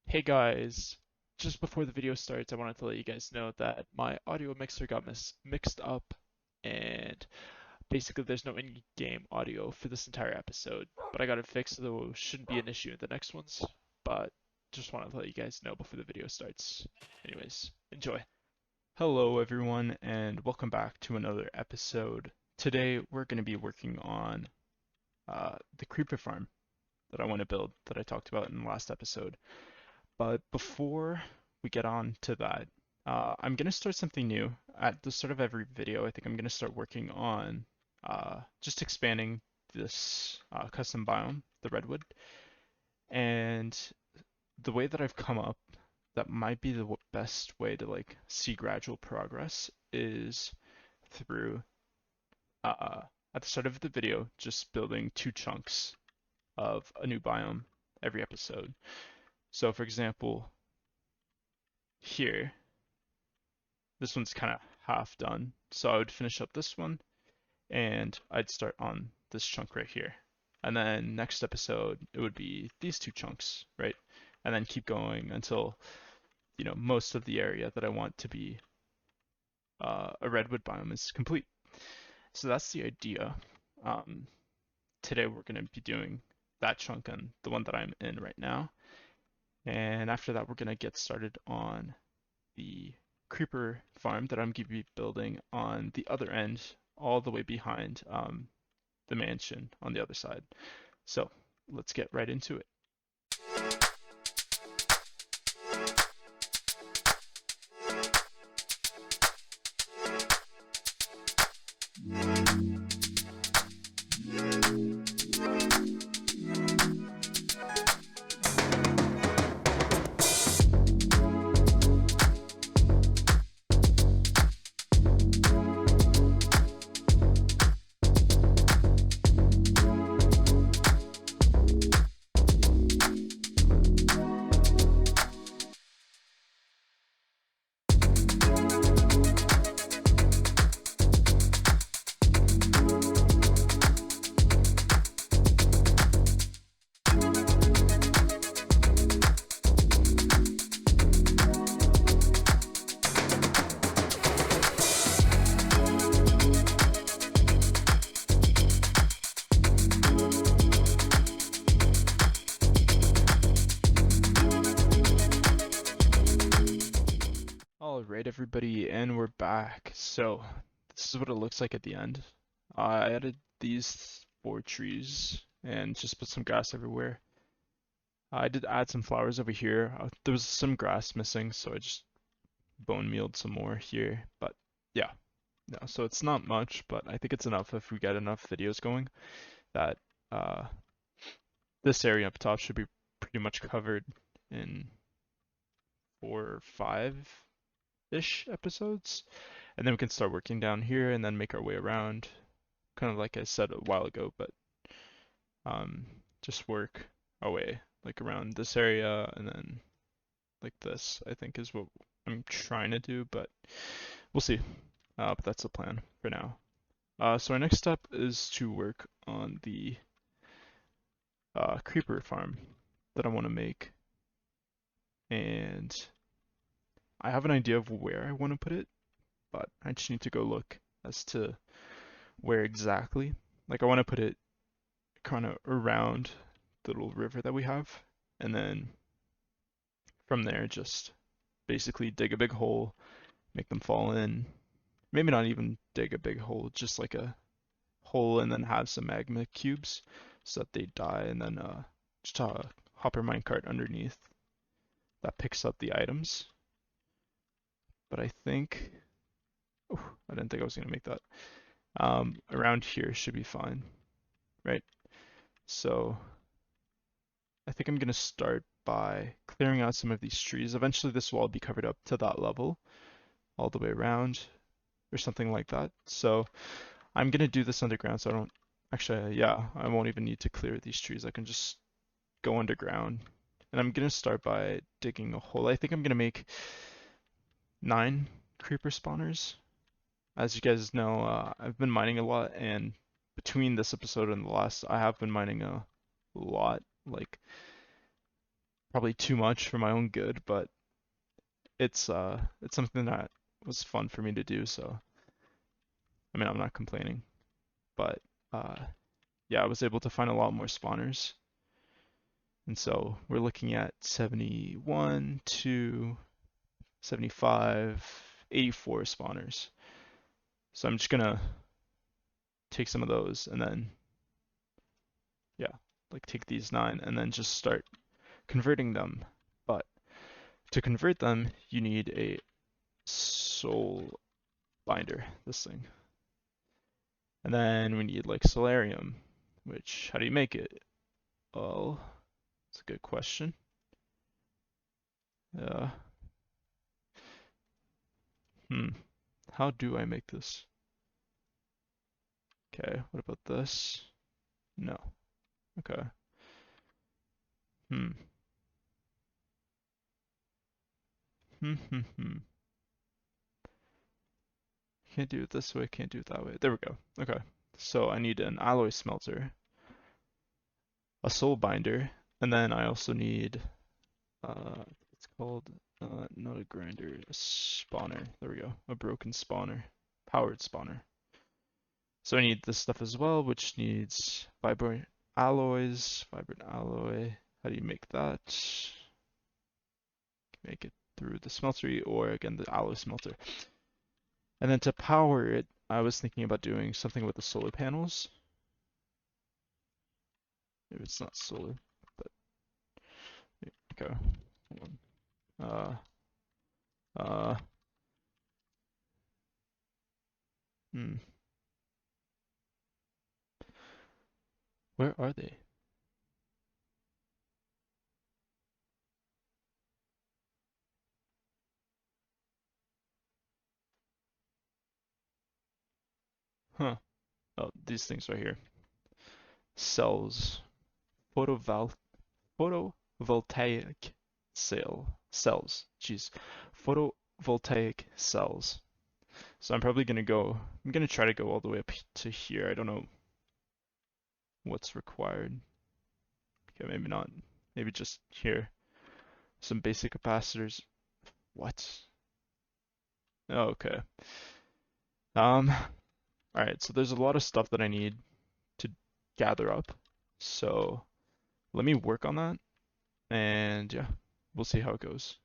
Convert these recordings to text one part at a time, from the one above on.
Hey guys, just before the video starts, I wanted to let you guys know that my audio mixer got mixed up, and basically there's no in-game audio for this entire episode. But I got it fixed, so it shouldn't be an issue in the next ones. But just wanted to let you guys know before the video starts. Anyways, enjoy. Hello, everyone, and welcome back to another episode. Today, we're going to be working on the creeper farm that I want to build that I talked about in the last episode. But before we get on to that, I'm going to start something new. At the start of every video, I think I'm going to start working on just expanding this custom biome, the redwood. And the way that I've come up that might be the best way to like see gradual progress is through uh, at the start of the video just building two chunks of a new biome every episode. So for example, here, this one's kind of half done. So I would finish up this one and I'd start on this chunk right here. And then next episode, it would be these two chunks, right? And then keep going until, most of the area that I want to be a redwood biome is complete. So that's the idea. Um, Today we're going to be doing that chunk and the one that I'm in right now. And after that, we're going to get started on the creeper farm that I'm going to be building on the other end, all the way behind the mansion on the other side. So let's get right into it. All right, everybody, and we're back. So this is what it looks like at the end. I added these four trees and just put some grass everywhere. I did add some flowers over here. There was some grass missing, so I just bone mealed some more here. But yeah, no, so it's not much, but I think it's enough if we get enough videos going that uh, this area up top should be pretty much covered in 4 or 5-ish episodes. And then we can start working down here and then make our way around, kind of like I said a while ago, but um, just work our way like around this area and then like this, I think is what I'm trying to do, but we'll see. But that's the plan for now. So our next step is to work on the creeper farm that I want to make. And I have an idea of where I want to put it, but I just need to go look as to where exactly. Like I want to put it kind of around the little river that we have, and then from there just basically dig a big hole, make them fall in. Maybe not even dig a big hole, just like a hole and then have some magma cubes so that they die, and then just a hopper minecart underneath that picks up the items. But I think, oh, I didn't think I was gonna make that. Around here should be fine, right? So I think I'm gonna start by clearing out some of these trees. Eventually this will all be covered up to that level all the way around or something like that. So I'm gonna do this underground so I don't actually, yeah, I won't even need to clear these trees. I can just go underground. And I'm gonna start by digging a hole. I think I'm gonna make 9 creeper spawners. As you guys know, I've been mining a lot, and between this episode and the last, I have been mining a lot, like probably too much for my own good, but it's something that was fun for me to do, so I mean I'm not complaining. But uh yeah, I was able to find a lot more spawners. And so we're looking at 71, 2, 75, 84 spawners. So I'm just gonna take some of those and then yeah, like take these 9 and then just start converting them. But to convert them, you need a soul binder, this thing. And then we need like solarium, which how do you make it? Well, it's a good question. Uh, hmm, how do I make this? Okay, what about this? No. Okay. Hmm. Hmm. Can't do it this way, can't do it that way. There we go. Okay. So I need an alloy smelter, a soul binder, and then I also need it's called not a grinder, a spawner. There we go. A broken spawner. Powered spawner. So I need this stuff as well, which needs vibrant alloys. Vibrant alloy. How do you make that? Make it through the smeltery or again the alloy smelter. And then to power it, I was thinking about doing something with the solar panels. Maybe it's not solar, but okay. Hold on. Uh, hmm. Where are they? Huh. Oh, these things right here. Cells. Photovoltaic cells. Jeez. Photovoltaic cells. So I'm probably I'm gonna try to go all the way up to here. I don't know what's required. Okay, maybe not. Maybe just here. Some basic capacitors. What? Oh, okay. Alright, so there's a lot of stuff that I need to gather up. So let me work on that, and yeah, we'll see how it goes.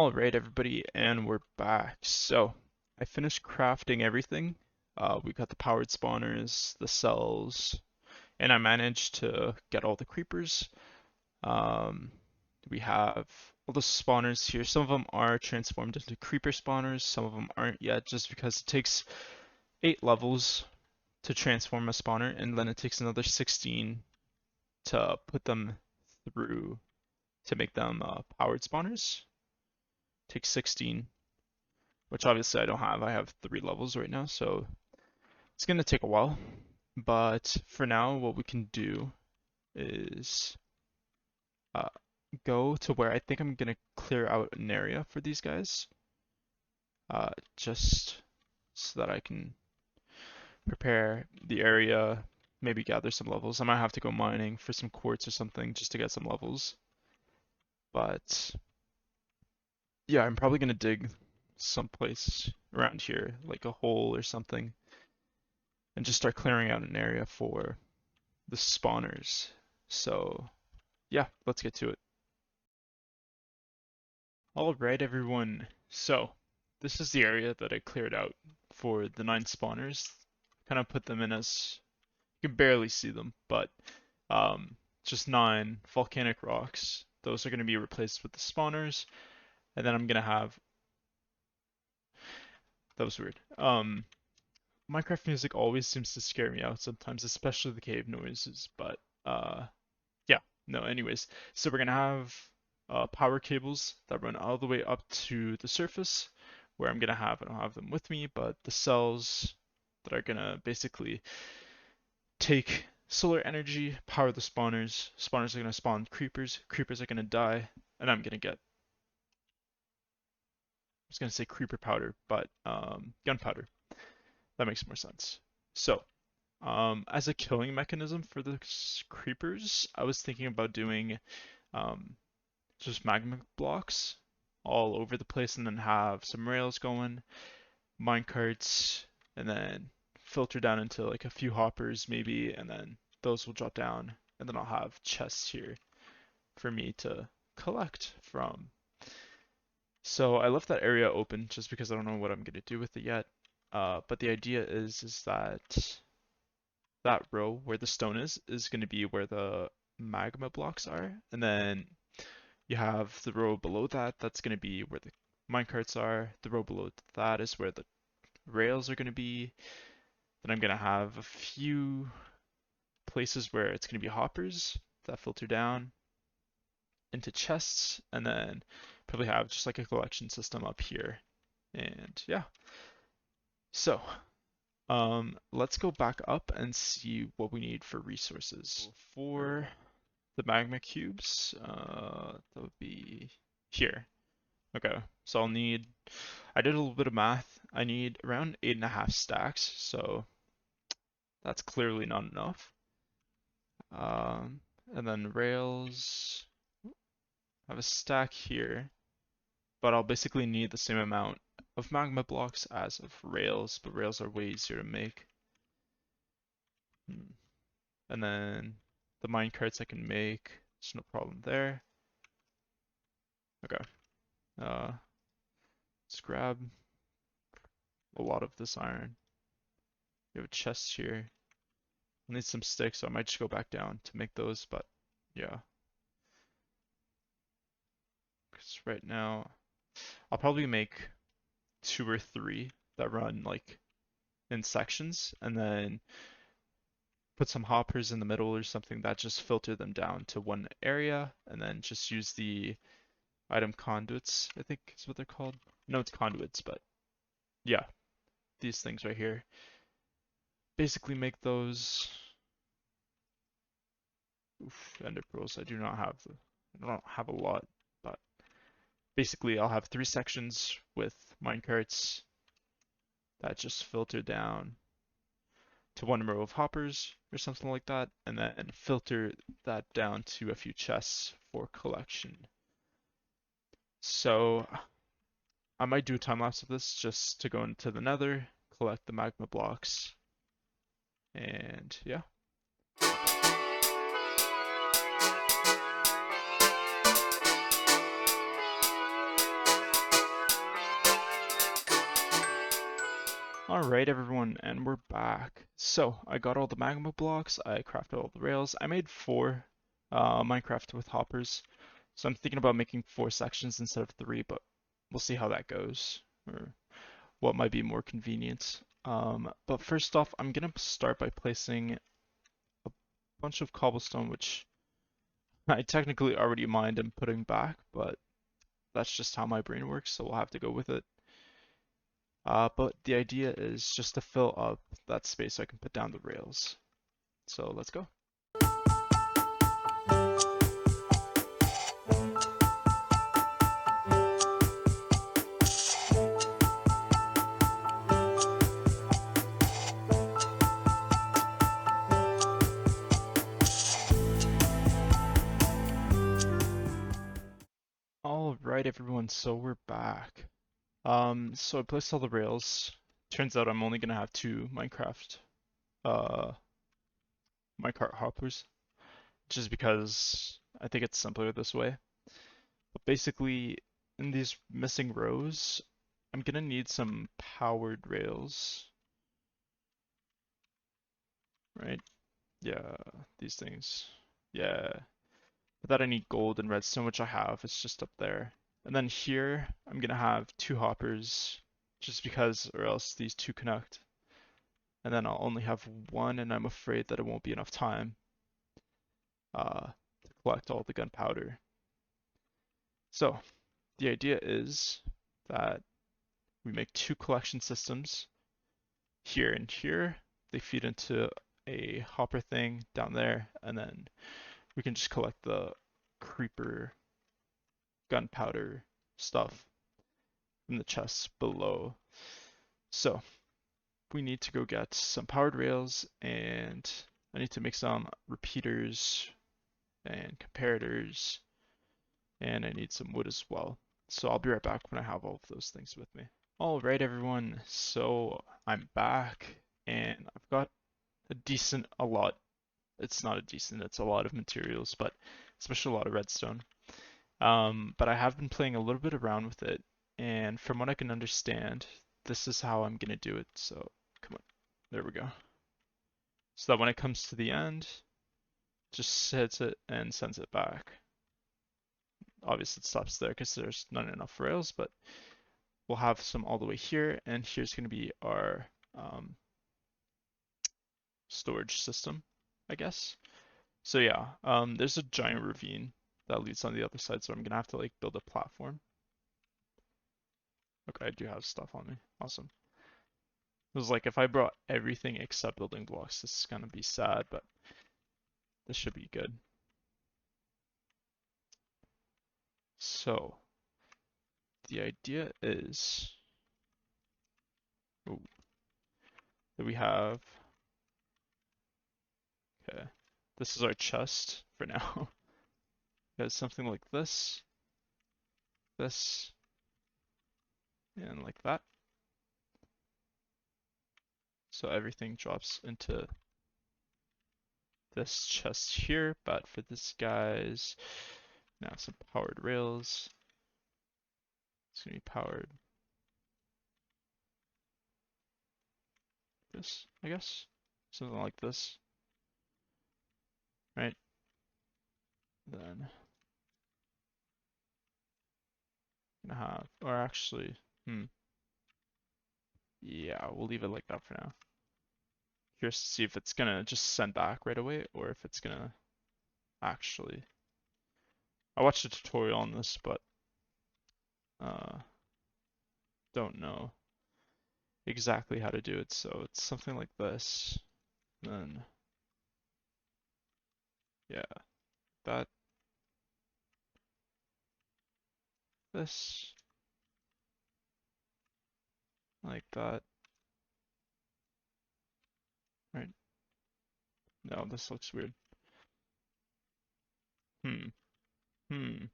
All right, everybody, and we're back. So, I finished crafting everything. We got the powered spawners, the cells, and I managed to get all the creepers. Um, we have all the spawners here. Some of them are transformed into creeper spawners, some of them aren't yet, just because it takes 8 levels to transform a spawner, and then it takes another 16 to put them through to make them powered spawners. Takes 16, which obviously I don't have. I have 3 levels right now, so it's going to take a while. But for now, what we can do is uh, go to where I think I'm going to clear out an area for these guys, just so that I can prepare the area, maybe gather some levels. I might have to go mining for some quartz or something just to get some levels. But yeah, I'm probably going to dig someplace around here, like a hole or something, and just start clearing out an area for the spawners. So yeah, let's get to it. All right, everyone. So this is the area that I cleared out for the 9 spawners. Kind of put them in as you can barely see them, but just 9 volcanic rocks. Those are going to be replaced with the spawners, and then I'm going to have that was weird. Minecraft music always seems to scare me out sometimes, especially the cave noises. But yeah, no. Anyways, so we're gonna have power cables that run all the way up to the surface, where I don't have them with me, but the cells that are gonna basically take solar energy, power the spawners. Spawners are gonna spawn creepers. Creepers are gonna die, and I'm gonna get. I was gonna say creeper powder, but gunpowder. That makes more sense. So, as a killing mechanism for the creepers, I was thinking about doing um, just magma blocks all over the place and then have some rails going, minecarts, and then filter down into like a few hoppers maybe, and then those will drop down, and then I'll have chests here for me to collect from. So I left that area open just because I don't know what I'm gonna do with it yet. But the idea is that that row where the stone is going to be where the magma blocks are, and then you have the row below that that's going to be where the minecarts are. The row below that is where the rails are going to be. Then I'm going to have a few places where it's going to be hoppers that filter down into chests, and then probably have just like a collection system up here. And yeah, so let's go back up and see what we need for resources. For the magma cubes, that would be here. Okay, so I did a little bit of math. I need around 8.5 stacks, so that's clearly not enough. And then rails, I have a stack here, but I'll basically need the same amount of magma blocks as of rails, but rails are way easier to make. And then the minecarts I can make, there's no problem there. Okay. Let's grab a lot of this iron. We have a chest here. I need some sticks, so I might just go back down to make those, but yeah. Because right now, I'll probably make 2 or 3 that run like in sections, and then put some hoppers in the middle or something that just filter them down to one area, and then just use the item conduits, I think is what they're called. No, it's conduits, but yeah, these things right here. Basically make those. Oof, ender pearls. I don't have a lot, but basically I'll have 3 sections with minecarts that just filter down to one row of hoppers or something like that, and then filter that down to a few chests for collection. So I might do a time lapse of this just to go into the nether, collect the magma blocks, and yeah. Alright everyone, and we're back. So, I got all the magma blocks, I crafted all the rails, I made 4 Minecraft with hoppers. So I'm thinking about making 4 sections instead of 3, but we'll see how that goes, or what might be more convenient. But first off, I'm gonna start by placing a bunch of cobblestone, which I technically already mined and putting back, but that's just how my brain works, so we'll have to go with it. But the idea is just to fill up that space so I can put down the rails. So let's go. Alright everyone, so we're back. So I placed all the rails. Turns out I'm only gonna have 2 uh, minecart hoppers, just because I think it's simpler this way. But basically, in these missing rows, I'm gonna need some powered rails, right? Yeah, these things. Yeah, but that I need gold and redstone, which I have. It's just up there. And then here, I'm gonna have 2 hoppers, just because, or else these 2 connect. And then I'll only have 1, and I'm afraid that it won't be enough time to collect all the gunpowder. So the idea is that we make 2 collection systems here and here. They feed into a hopper thing down there, and then we can just collect the creeper gunpowder stuff in the chests below. So we need to go get some powered rails, and I need to make some repeaters and comparators, and I need some wood as well. So I'll be right back when I have all of those things with me. Alright everyone, so I'm back, and I've got a lot. It's not a decent, it's a lot of materials, but especially a lot of redstone. But I have been playing a little bit around with it, and from what I can understand, this is how I'm gonna do it. So come on, there we go. So that when it comes to the end, just hits it and sends it back. Obviously it stops there because there's not enough rails, but we'll have some all the way here, and here's gonna be our storage system, I guess. So yeah, there's a giant ravine that leads on the other side, so I'm gonna have to like build a platform. Okay, I do have stuff on me. Awesome. It was like if I brought everything except building blocks, this is gonna be sad, but this should be good. So the idea is ooh, that we have, okay, this is our chest for now. We have something like this, and like that. So everything drops into this chest here, but for this guy's now some powered rails. It's gonna be powered this, I guess. Something like this, right? Then gonna have, or actually, yeah, we'll leave it like that for now. Curious to see if it's gonna just send back right away or if it's gonna actually. I watched a tutorial on this, but uh, don't know exactly how to do it. So it's something like this. Then yeah, that this like that, right? No, this looks weird. Hmm. Hmm.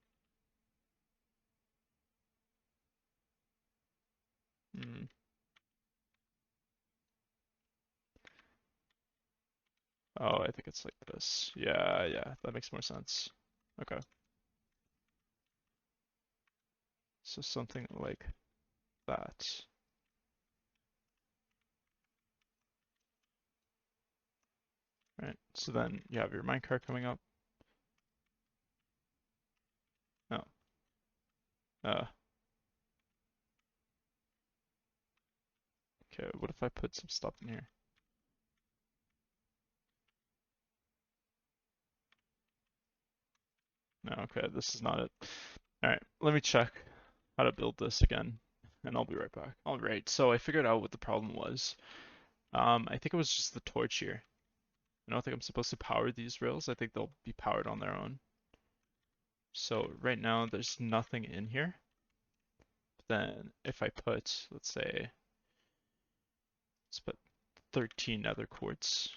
Hmm. Oh, I think it's like this. Yeah, yeah, that makes more sense. Okay. So something like that. Right, so then you have your minecart coming up. Oh, uh, okay, what if I put some stuff in here? No, okay, this is not it. Alright, let me check how to build this again, and I'll be right back. Alright, so I figured out what the problem was. I think it was just the torch here. I don't think I'm supposed to power these rails. I think they'll be powered on their own. So right now there's nothing in here. Then if I put, let's say, let's put 13 nether quartz,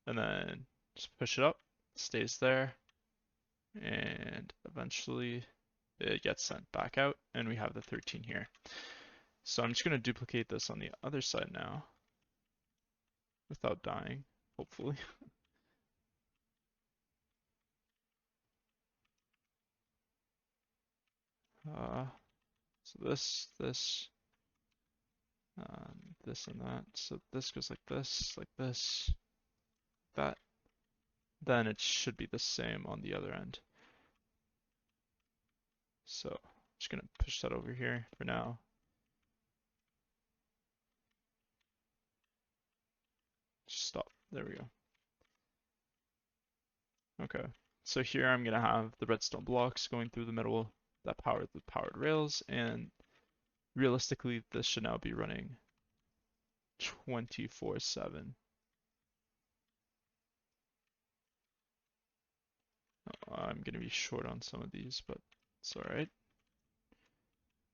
and then just push it up, it stays there, and eventually it gets sent back out, and we have the 13 here. So I'm just going to duplicate this on the other side now without dying, hopefully. Uh, so this and that. So this goes like this, that. Then it should be the same on the other end. So I'm just gonna push that over here for now. Just stop. There we go. Okay. So here I'm gonna have the redstone blocks going through the middle that power the powered rails, and realistically this should now be running 24/7. I'm gonna be short on some of these, but it's alright.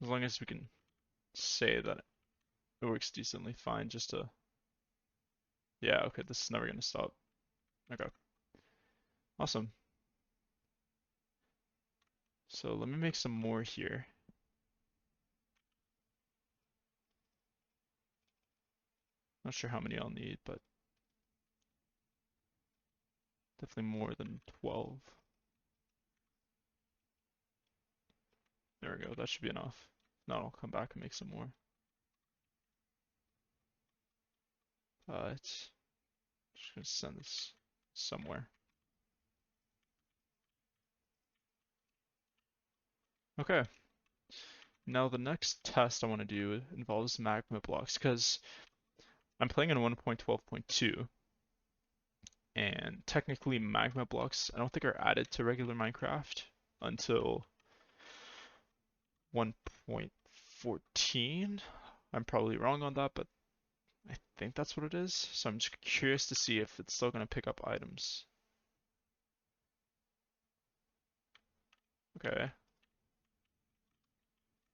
As long as we can say that it works decently fine just to... Yeah, okay, this is never gonna stop. Okay, awesome. So let me make some more here. Not sure how many I'll need, but definitely more than 12. There we go, that should be enough. Now I'll come back and make some more. It's just gonna send this somewhere. Okay. Now the next test I want to do involves magma blocks because I'm playing in 1.12.2 and technically magma blocks I don't think are added to regular Minecraft until 1.14. I'm probably wrong on that, but I think that's what it is. So I'm just curious to see if it's still going to pick up items. Okay.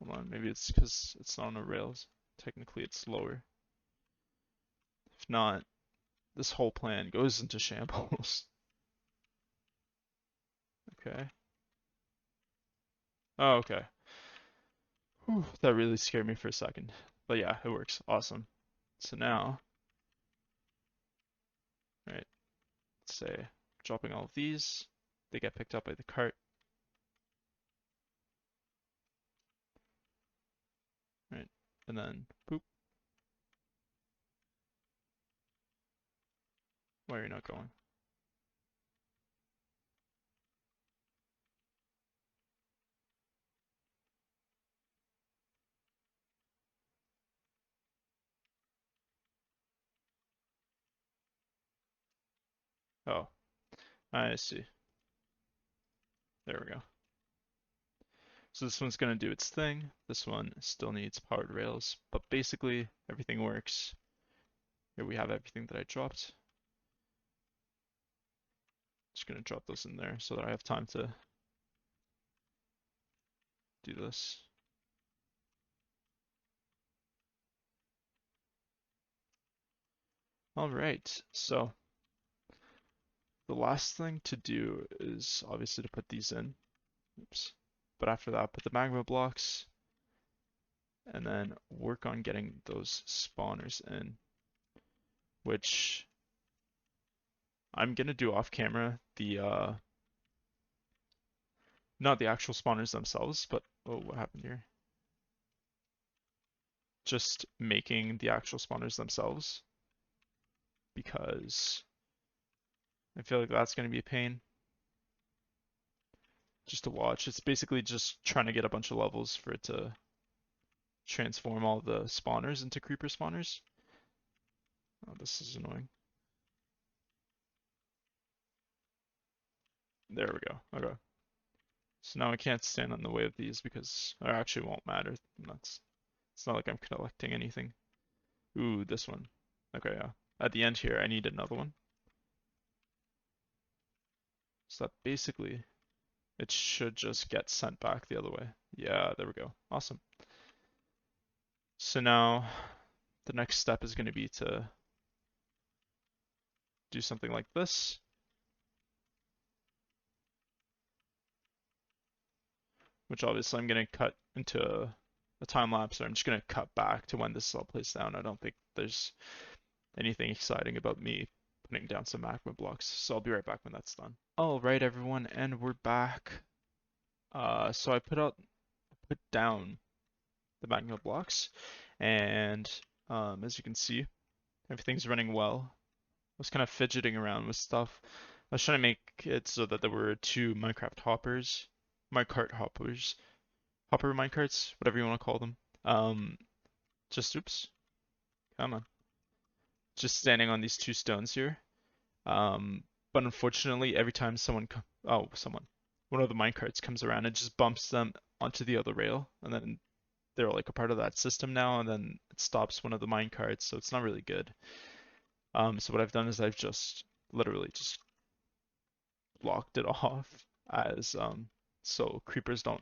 Hold on, maybe it's because it's not on the rails. Technically it's lower. If not, this whole plan goes into shambles. Okay. Oh, okay. Whew, that really scared me for a second. But yeah, it works. Awesome. So now, right, let's say dropping all of these, they get picked up by the cart. Right, and then boop. Why are you not going? Oh, I see. There we go. So this one's gonna do its thing. This one still needs powered rails, but basically everything works. Here we have everything that I dropped. Just gonna drop those in there so that I have time to do this. All right, so the last thing to do is obviously to put these in. Oops. But after that, put the magma blocks and then work on getting those spawners in, which I'm gonna do off camera. Not the actual spawners themselves, but oh, what happened here? Just making the actual spawners themselves because I feel like that's going to be a pain just to watch. It's basically just trying to get a bunch of levels for it to transform all the spawners into creeper spawners. Oh, this is annoying. There we go. Okay. So now I can't stand in the way of these because it actually won't matter. It's not like I'm collecting anything. Ooh, this one. Okay, yeah. At the end here, I need another one. So that basically, it should just get sent back the other way. Yeah, there we go. Awesome. So now, the next step is going to be to do something like this. Which obviously I'm going to cut into a time lapse, or I'm just going to cut back to when this is all placed down. I don't think there's anything exciting about me putting down some magma blocks, so I'll be right back when that's done. All right, everyone, and we're back. So I put down the magma blocks, and as you can see, everything's running well. I was kind of fidgeting around with stuff. I was trying to make it so that there were two Minecraft hoppers, minecart hoppers, hopper minecarts, whatever you want to call them. Um, just oops, come on, just standing on these two stones here. Um, but unfortunately, every time one of the minecarts comes around, it just bumps them onto the other rail, and then they're like a part of that system now, and then it stops one of the minecarts, so it's not really good. So what I've done is I've just literally just blocked it off as so creepers don't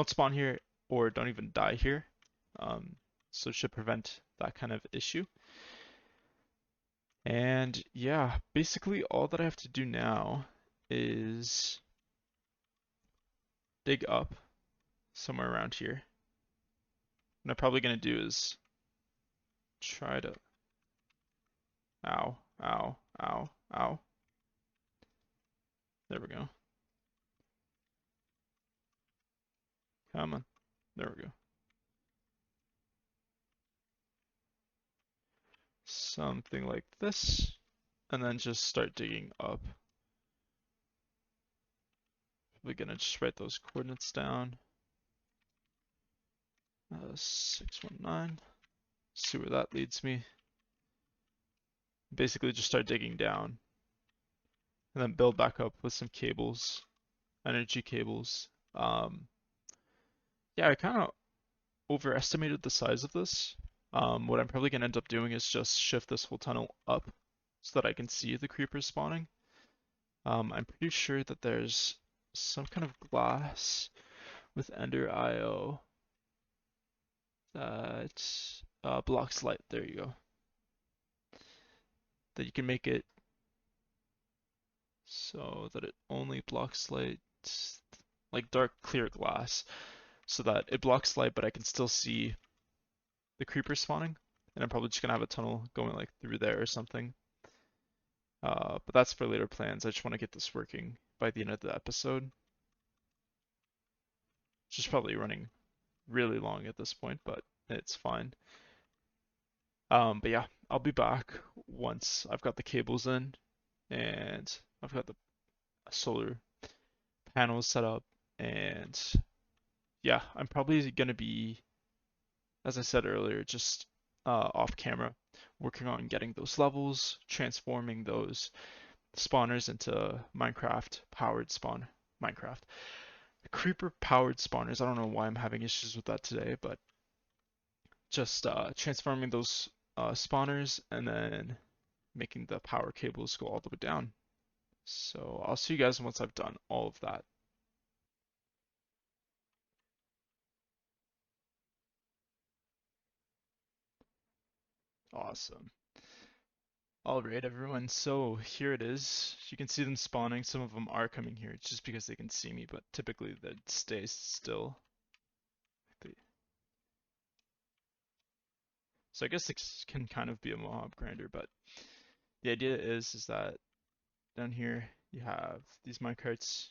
spawn here or don't even die here. Um, so it should prevent that kind of issue. And yeah, basically all that I have to do now is dig up somewhere around here. What I'm probably going to do is try to... Ow, ow, ow, ow. There we go. Come on. There we go. Something like this. And then just start digging up. We're going to just write those coordinates down. 619. See where that leads me. Basically just start digging down. And then build back up with some cables. Energy cables. Yeah, I kind of overestimated the size of this. What I'm probably going to end up doing is just shift this whole tunnel up so that I can see the creepers spawning. I'm pretty sure that there's some kind of glass with Ender IO that blocks light. There you go. That you can make it so that it only blocks light, like dark clear glass, so that it blocks light, but I can still see the creepers spawning. And I'm probably just gonna have a tunnel going like through there or something. But that's for later plans. I just want to get this working by the end of the episode. It's just probably running really long at this point, but it's fine. But yeah, I'll be back once I've got the cables in and I've got the solar panels set up. And yeah, I'm probably gonna be, as I said earlier, just off camera working on getting those levels, transforming those spawners into Minecraft powered Minecraft. Creeper powered spawners. I don't know why I'm having issues with that today, but just transforming those spawners and then making the power cables go all the way down. So I'll see you guys once I've done all of that. Awesome. All right, everyone. So here it is. You can see them spawning. Some of them are coming here just because they can see me, but typically they stay still. So I guess this can kind of be a mob grinder, but the idea is that down here you have these minecarts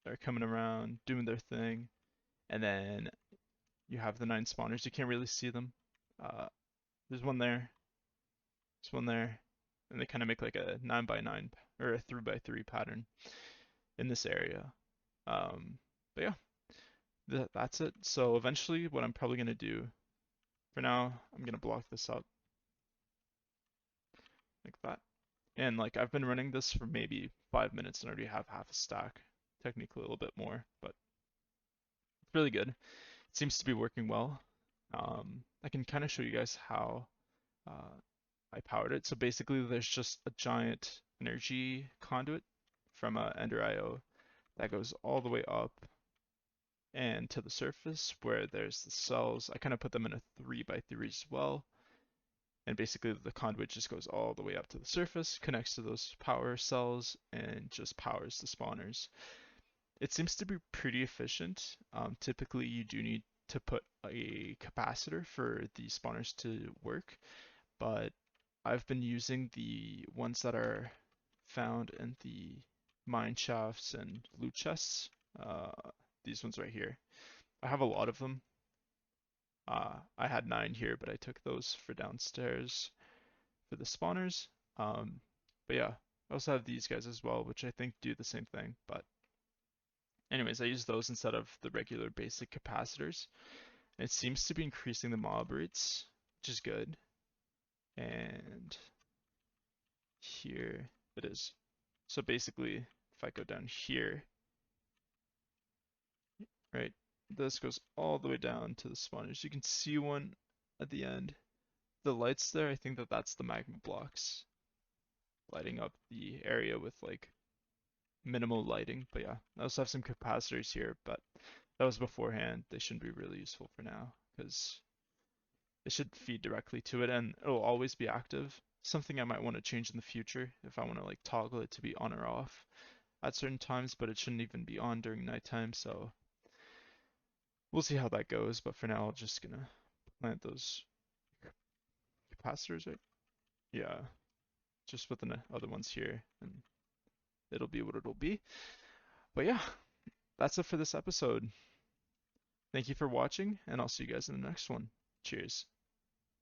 that are coming around doing their thing, and then you have the 9 spawners. You can't really see them. Uh, there's one there. There's one there. and they kind of make like a 9 by 9 or a 3 by 3 pattern in this area. But yeah, that's it. So eventually, what I'm probably gonna do for now, I'm gonna block this up like that. And like I've been running this for maybe 5 minutes and already have half a stack, technically a little bit more, but it's really good. It seems to be working well. I can kind of show you guys how uh, I powered it. So basically, there's just a giant energy conduit from Ender IO that goes all the way up and to the surface where there's the cells. I kind of put them in a 3 by 3 as well. And basically the conduit just goes all the way up to the surface, connects to those power cells, and just powers the spawners. It seems to be pretty efficient. Typically you do need to put a capacitor for the spawners to work, but I've been using the ones that are found in the mine shafts and loot chests. Uh, these ones right here. I have a lot of them. I had 9 here, but I took those for downstairs for the spawners. But yeah, I also have these guys as well, which I think do the same thing. But anyways, I use those instead of the regular basic capacitors. And it seems to be increasing the mob rates, which is good. And here it is. So basically, if I go down here, right, this goes all the way down to the spawners. You can see one at the end. The lights there, I think that that's the magma blocks lighting up the area with like minimal lighting. But yeah, I also have some capacitors here, but that was beforehand. They shouldn't be really useful for now because it should feed directly to it and it'll always be active. Something I might want to change in the future if I want to like toggle it to be on or off at certain times, but it shouldn't even be on during nighttime. So we'll see how that goes. But for now, I'm just gonna plant those capacitors, right? Yeah, just with the other ones here, and it'll be what it'll be. But yeah, that's it for this episode. Thank you for watching, and I'll see you guys in the next one. Cheers.